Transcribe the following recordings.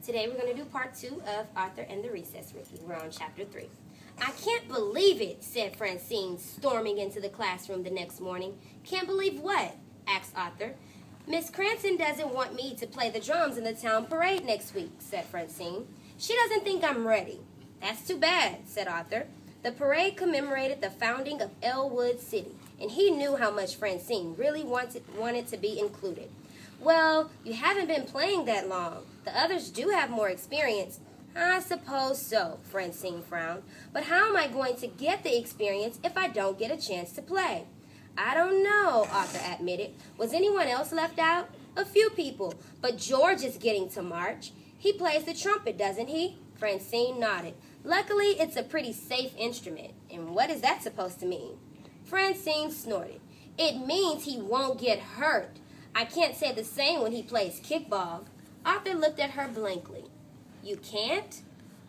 Today we're going to do part 2 of Arthur and the Recess Rookie. We're on chapter 3. I can't believe it, said Francine, storming into the classroom the next morning. Can't believe what? Asked Arthur. Miss Cranston doesn't want me to play the drums in the town parade next week, said Francine. She doesn't think I'm ready. That's too bad, said Arthur. The parade commemorated the founding of Elwood City, and he knew how much Francine really wanted to be included. Well, you haven't been playing that long. The others do have more experience. I suppose so, Francine frowned. But how am I going to get the experience if I don't get a chance to play? I don't know, Arthur admitted. Was anyone else left out? A few people, but George is getting to march. He plays the trumpet, doesn't he? Francine nodded. Luckily, it's a pretty safe instrument. And what is that supposed to mean? Francine snorted. It means he won't get hurt. I can't say the same when he plays kickball. Arthur looked at her blankly. You can't?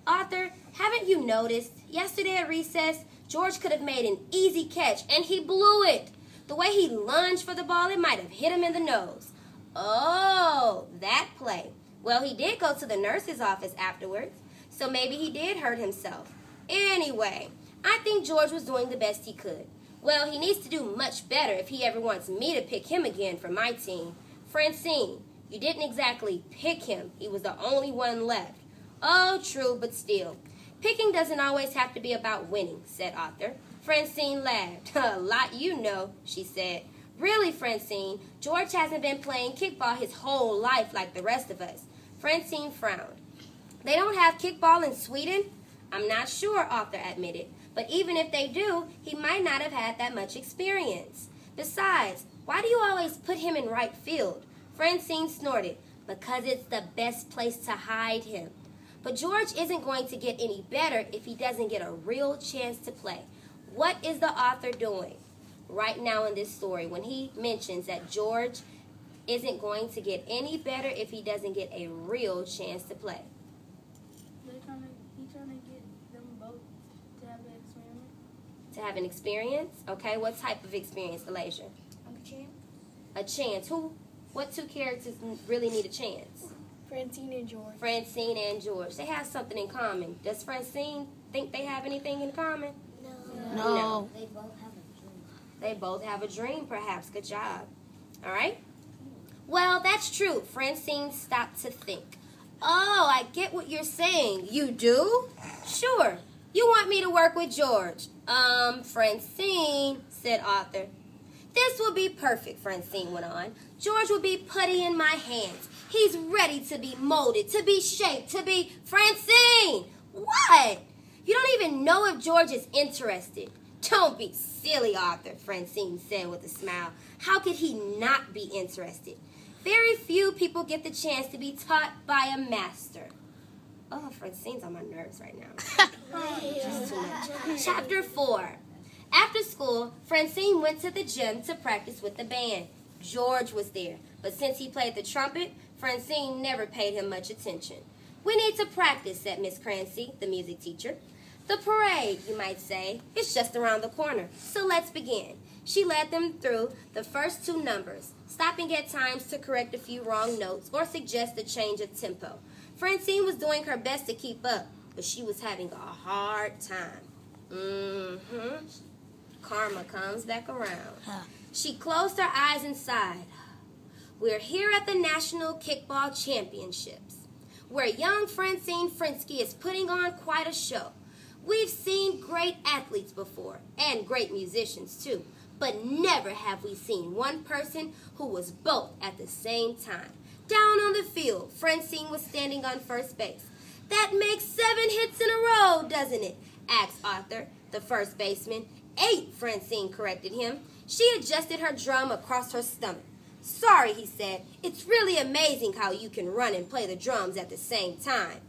Arthur, haven't you noticed? Yesterday at recess, George could have made an easy catch, and he blew it. The way he lunged for the ball, it might have hit him in the nose. Oh, that play. Well, he did go to the nurse's office afterwards, so maybe he did hurt himself. Anyway, I think George was doing the best he could. Well, he needs to do much better if he ever wants me to pick him again for my team. Francine, you didn't exactly pick him. He was the only one left. Oh, true, but still. Picking doesn't always have to be about winning, said Arthur. Francine laughed. A lot you know, she said. Really, Francine, George hasn't been playing kickball his whole life like the rest of us. Francine frowned. They don't have kickball in Sweden? I'm not sure, Arthur admitted. But even if they do, he might not have had that much experience. Besides, why do you always put him in right field? Francine snorted. Because it's the best place to hide him. But George isn't going to get any better if he doesn't get a real chance to play. What is the author doing right now in this story when he mentions that George isn't going to get any better if he doesn't get a real chance to play? He's trying to get them both to have an experience. To have an experience? Okay, what type of experience, Elijah? A chance. A chance. What two characters really need a chance? Francine and George. Francine and George. They have something in common. Does Francine think they have anything in common? No. They both have a dream. They both have a dream, perhaps. Good job. All right? Well, that's true. Francine stopped to think. Oh, I get what you're saying. You do? Sure. You want me to work with George? Francine, said Arthur. This will be perfect, Francine went on. George will be putty in my hands. He's ready to be molded, to be shaped, to be... Francine! What? You don't even know if George is interested. Don't be silly, Arthur, Francine said with a smile. How could he not be interested? Very few people get the chance to be taught by a master. Oh, Francine's on my nerves right now. Just too much. Chapter 4. After school, Francine went to the gym to practice with the band. George was there, but since he played the trumpet, Francine never paid him much attention. We need to practice, said Miss Crancy, the music teacher. The parade, you might say, is just around the corner, so let's begin. She led them through the first 2 numbers, stopping at times to correct a few wrong notes or suggest a change of tempo. Francine was doing her best to keep up, but she was having a hard time. Karma comes back around. She closed her eyes and sighed. We're here at the National Kickball Championships, where young Francine Frinsky is putting on quite a show. We've seen great athletes before, and great musicians too, but never have we seen one person who was both at the same time. Down on the field, Francine was standing on first base. That makes 7 hits in a row, doesn't it? Asked Arthur, the first baseman. 8, Francine corrected him. She adjusted her drum across her stomach. Sorry, he said. It's really amazing how you can run and play the drums at the same time.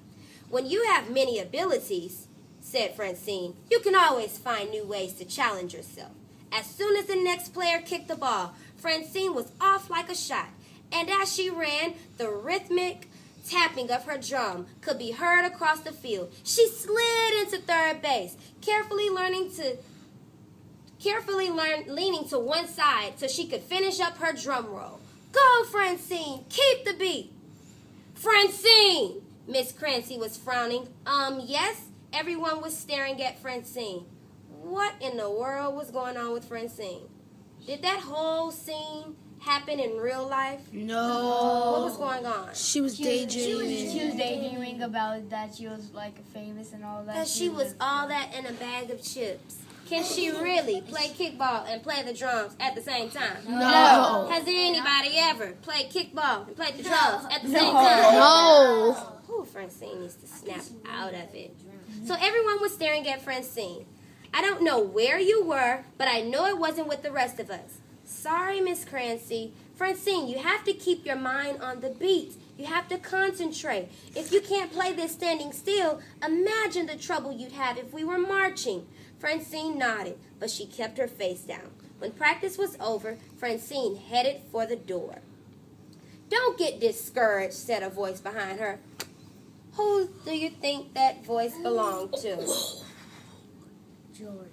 When you have many abilities, said Francine, you can always find new ways to challenge yourself. As soon as the next player kicked the ball, Francine was off like a shot. And as she ran, the rhythmic tapping of her drum could be heard across the field. She slid into third base, carefully leaning to one side so she could finish up her drum roll. Go, Francine! Keep the beat! Francine! Miss Crancy was frowning. Yes? Everyone was staring at Francine. What in the world was going on with Francine? Did that whole scene happen in real life? No. What was going on? She was daydreaming. She was daydreaming about that she was like famous and all that. That she was all that in a bag of chips. Can she really play kickball and play the drums at the same time? No. Has there anybody ever played kickball and played the drums at the same time? No. Ooh, Francine needs to snap out of it. So everyone was staring at Francine. I don't know where you were, but I know it wasn't with the rest of us. Sorry, Miss Crancy. Francine, you have to keep your mind on the beat. You have to concentrate. If you can't play this standing still, imagine the trouble you'd have if we were marching. Francine nodded, but she kept her face down. When practice was over, Francine headed for the door. Don't get discouraged, said a voice behind her. Who do you think that voice belonged to? George.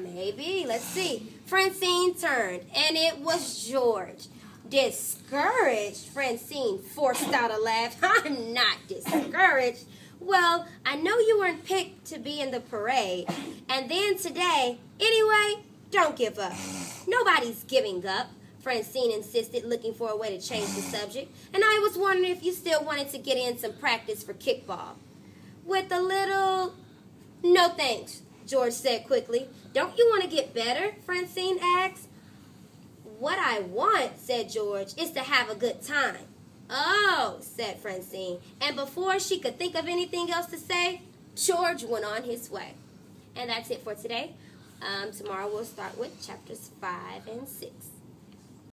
Maybe. Let's see. Francine turned, and it was George. Discouraged? Francine forced out a laugh. I'm not discouraged. Well, I know you weren't picked to be in the parade. And then today, anyway, don't give up. Nobody's giving up, Francine insisted, looking for a way to change the subject. And I was wondering if you still wanted to get in some practice for kickball. With a little... No thanks, George said quickly. Don't you want to get better? Francine asked. What I want, said George, is to have a good time. Oh, said Francine. And before she could think of anything else to say, George went on his way. And that's it for today. Tomorrow we'll start with chapters 5 and 6.